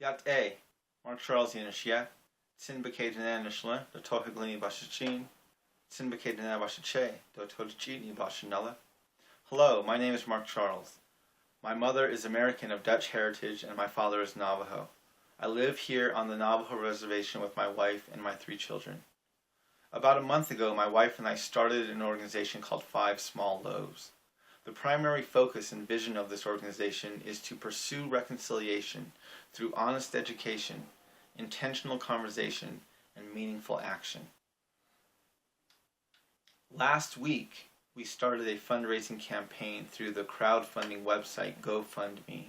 Yat A. Mark Charles Yanishia. Sinbakadana Nishla, the Tohiglini Bashachin. Sinbakadana Bashache, the Tojichini Bashanella. Hello, my name is Mark Charles. My mother is American of Dutch heritage and my father is Navajo. I live here on the Navajo reservation with my wife and my 3 children. About a month ago, my wife and I started an organization called 5 Small Loaves. The primary focus and vision of this organization is to pursue reconciliation through honest education, intentional conversation, and meaningful action. Last week, we started a fundraising campaign through the crowdfunding website GoFundMe.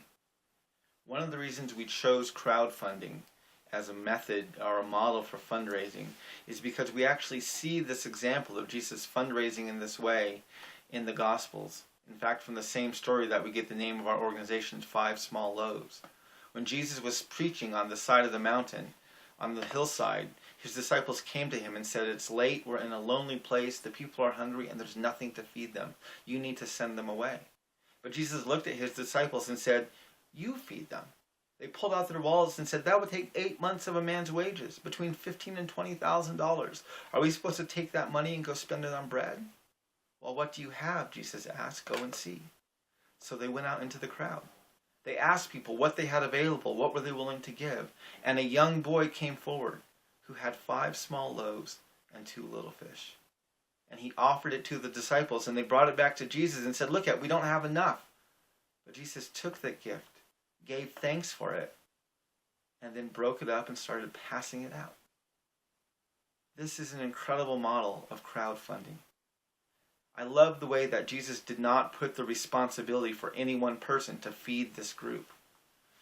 One of the reasons we chose crowdfunding as a method or a model for fundraising is because we actually see this example of Jesus fundraising in this way in the Gospels. In fact, from the same story that we get the name of our organization, 5 Small Loaves. When Jesus was preaching on the side of the mountain, on the hillside, his disciples came to him and said, "It's late, we're in a lonely place, the people are hungry, and there's nothing to feed them. You need to send them away." But Jesus looked at his disciples and said, "You feed them." They pulled out their wallets and said, "That would take 8 months of a man's wages, between $15,000 and $20,000. Are we supposed to take that money and go spend it on bread?" "Well, what do you have?" Jesus asked. "Go and see." So they went out into the crowd. They asked people what they had available, what were they willing to give. And a young boy came forward who had 5 small loaves and 2 little fish. And he offered it to the disciples, and they brought it back to Jesus and said, "Look, we don't have enough." But Jesus took that gift, gave thanks for it, and then broke it up and started passing it out. This is an incredible model of crowdfunding. I love the way that Jesus did not put the responsibility for any one person to feed this group.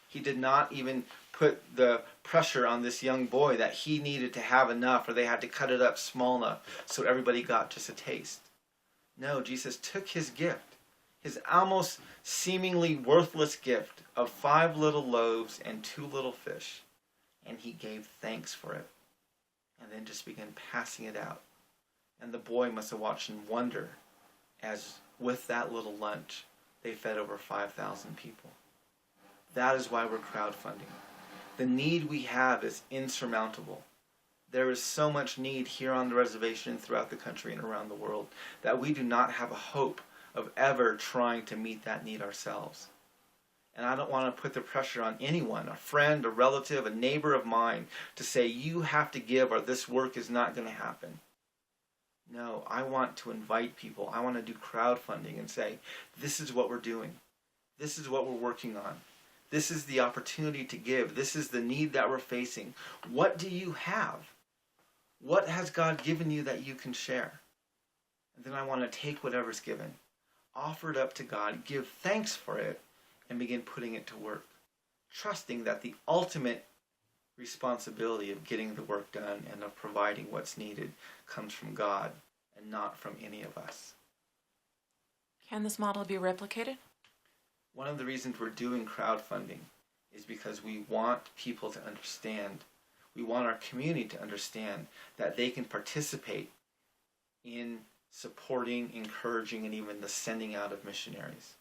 He did not even put the pressure on this young boy that he needed to have enough or they had to cut it up small enough so everybody got just a taste. No, Jesus took his gift, his almost seemingly worthless gift of 5 little loaves and 2 little fish, and he gave thanks for it, and then just began passing it out. And the boy must have watched in wonder as with that little lunch, they fed over 5,000 people. That is why we're crowdfunding. The need we have is insurmountable. There is so much need here on the reservation throughout the country and around the world that we do not have a hope of ever trying to meet that need ourselves. And I don't want to put the pressure on anyone, a friend, a relative, a neighbor of mine, to say, "You have to give or this work is not going to happen." No, I want to invite people. I want to do crowdfunding and say, this is what we're doing. This is what we're working on. This is the opportunity to give. This is the need that we're facing. What do you have? What has God given you that you can share? And then I want to take whatever's given, offer it up to God, give thanks for it, and begin putting it to work, trusting that the ultimate responsibility of getting the work done and of providing what's needed comes from God and not from any of us. Can this model be replicated? One of the reasons we're doing crowdfunding is because we want people to understand, we want our community to understand that they can participate in supporting, encouraging, and even the sending out of missionaries.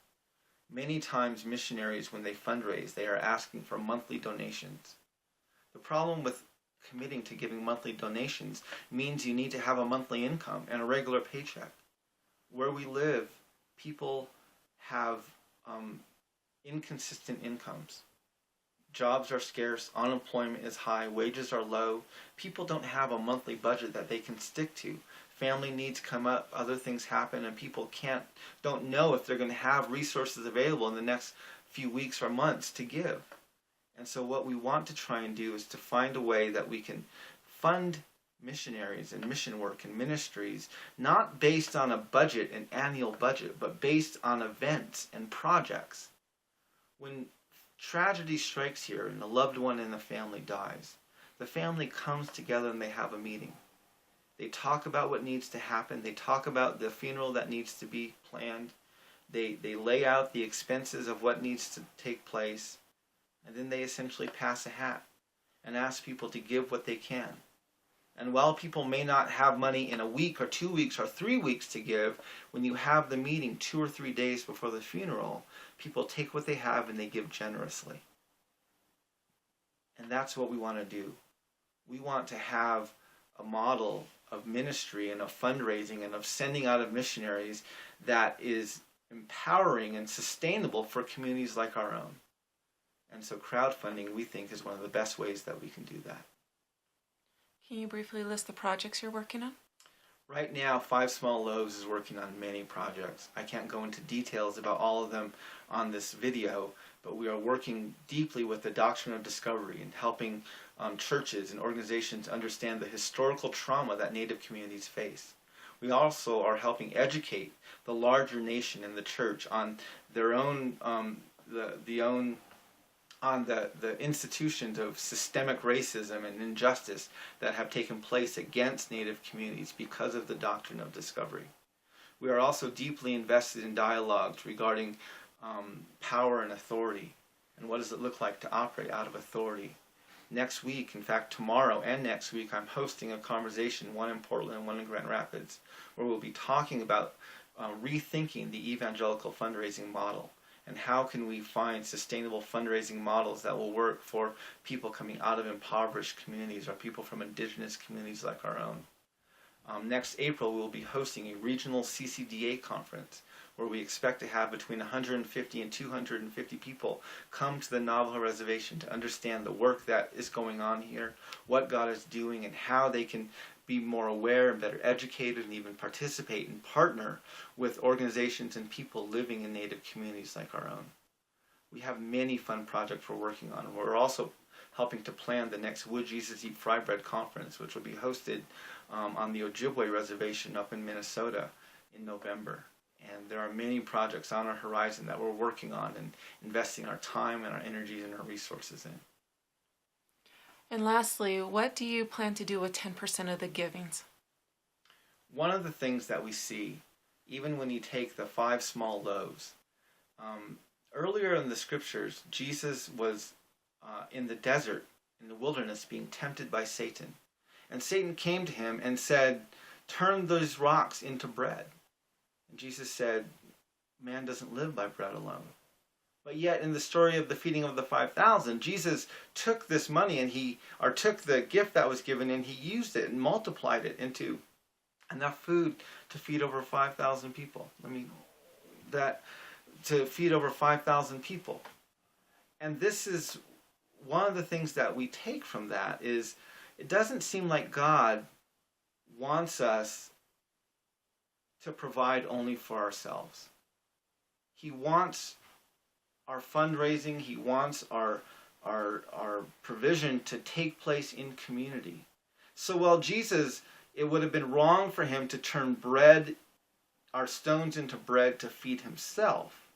Many times missionaries, when they fundraise, they are asking for monthly donations. The problem with committing to giving monthly donations means you need to have a monthly income and a regular paycheck. Where we live, people have inconsistent incomes. Jobs are scarce, unemployment is high, wages are low. People don't have a monthly budget that they can stick to. Family needs come up, other things happen, and people don't know if they're going to have resources available in the next few weeks or months to give. And so what we want to try and do is to find a way that we can fund missionaries and mission work and ministries, not based on a budget, an annual budget, but based on events and projects. When tragedy strikes here and a loved one in the family dies, the family comes together and they have a meeting. They talk about what needs to happen. They talk about the funeral that needs to be planned. They lay out the expenses of what needs to take place. And then they essentially pass a hat and ask people to give what they can. And while people may not have money in a week or 2 weeks or 3 weeks to give, when you have the meeting 2 or 3 days before the funeral, people take what they have and they give generously. And that's what we want to do. We want to have a model of ministry and of fundraising and of sending out of missionaries that is empowering and sustainable for communities like our own. And so crowdfunding, we think, is one of the best ways that we can do that. Can you briefly list the projects you're working on? Right now, Five Small Loaves is working on many projects. I can't go into details about all of them on this video, but we are working deeply with the doctrine of discovery and helping churches and organizations understand the historical trauma that Native communities face. We also are helping educate the larger nation and the church on their own the institutions of systemic racism and injustice that have taken place against Native communities because of the doctrine of discovery. We are also deeply invested in dialogues regarding power and authority, and what does it look like to operate out of authority. Next week, in fact tomorrow and next week, I'm hosting a conversation, one in Portland and one in Grand Rapids, where we'll be talking about rethinking the evangelical fundraising model. And how can we find sustainable fundraising models that will work for people coming out of impoverished communities or people from indigenous communities like our own. Next April, we will be hosting a regional CCDA conference where we expect to have between 150 and 250 people come to the Navajo Reservation to understand the work that is going on here, what God is doing, and how they can be more aware and better educated and even participate and partner with organizations and people living in Native communities like our own. We have many fun projects we're working on. We're also helping to plan the next Would Jesus Eat Fry Bread conference, which will be hosted on the Ojibwe Reservation up in Minnesota in November. And there are many projects on our horizon that we're working on and investing our time and our energies and our resources in. And lastly, what do you plan to do with 10% of the givings? One of the things that we see, even when you take the 5 small loaves, earlier in the scriptures, Jesus was in the desert, in the wilderness, being tempted by Satan. And Satan came to him and said, "Turn those rocks into bread." And Jesus said, "Man doesn't live by bread alone." But yet in the story of the feeding of the 5,000, Jesus took this money and took the gift that was given and he used it and multiplied it into enough food to feed over 5,000 people. To feed over 5,000 people. And this is one of the things that we take from that is it doesn't seem like God wants us to provide only for ourselves. He wants our fundraising, he wants our provision to take place in community. So while Jesus, it would have been wrong for him to turn our stones into bread to feed himself,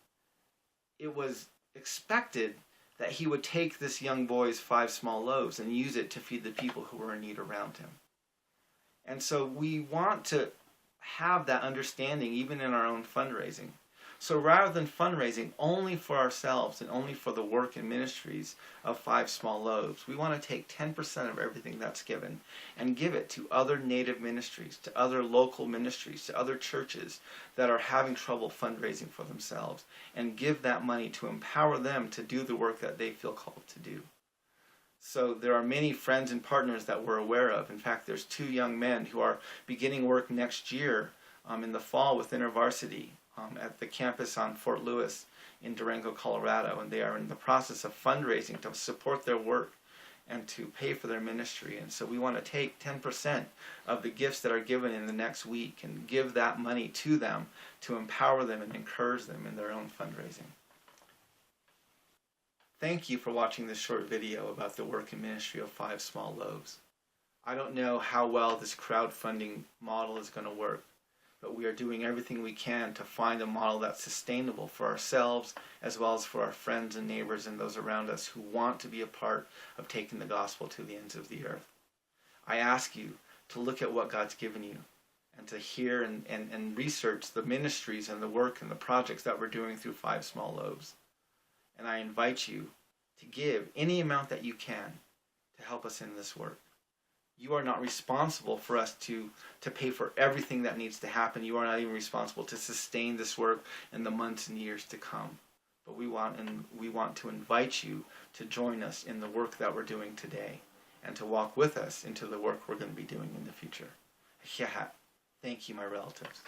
it was expected that he would take this young boy's 5 small loaves and use it to feed the people who were in need around him. And so we want to have that understanding even in our own fundraising. So rather than fundraising only for ourselves and only for the work and ministries of 5 small loaves, we want to take 10% of everything that's given and give it to other Native ministries, to other local ministries, to other churches that are having trouble fundraising for themselves, and give that money to empower them to do the work that they feel called to do. So there are many friends and partners that we're aware of. In fact, there's 2 young men who are beginning work next year in the fall with InterVarsity at the campus on Fort Lewis in Durango, Colorado, and they are in the process of fundraising to support their work and to pay for their ministry. And so we want to take 10% of the gifts that are given in the next week and give that money to them to empower them and encourage them in their own fundraising. Thank you for watching this short video about the work and ministry of 5 Small Loaves. I don't know how well this crowdfunding model is going to work, but we are doing everything we can to find a model that's sustainable for ourselves as well as for our friends and neighbors and those around us who want to be a part of taking the gospel to the ends of the earth. I ask you to look at what God's given you and to hear and research the ministries and the work and the projects that we're doing through 5 Small Loaves. And I invite you to give any amount that you can to help us in this work. You are not responsible for us to pay for everything that needs to happen. You are not even responsible to sustain this work in the months and years to come. but we want to invite you to join us in the work that we're doing today, and to walk with us into the work we're going to be doing in the future. Thank you, my relatives.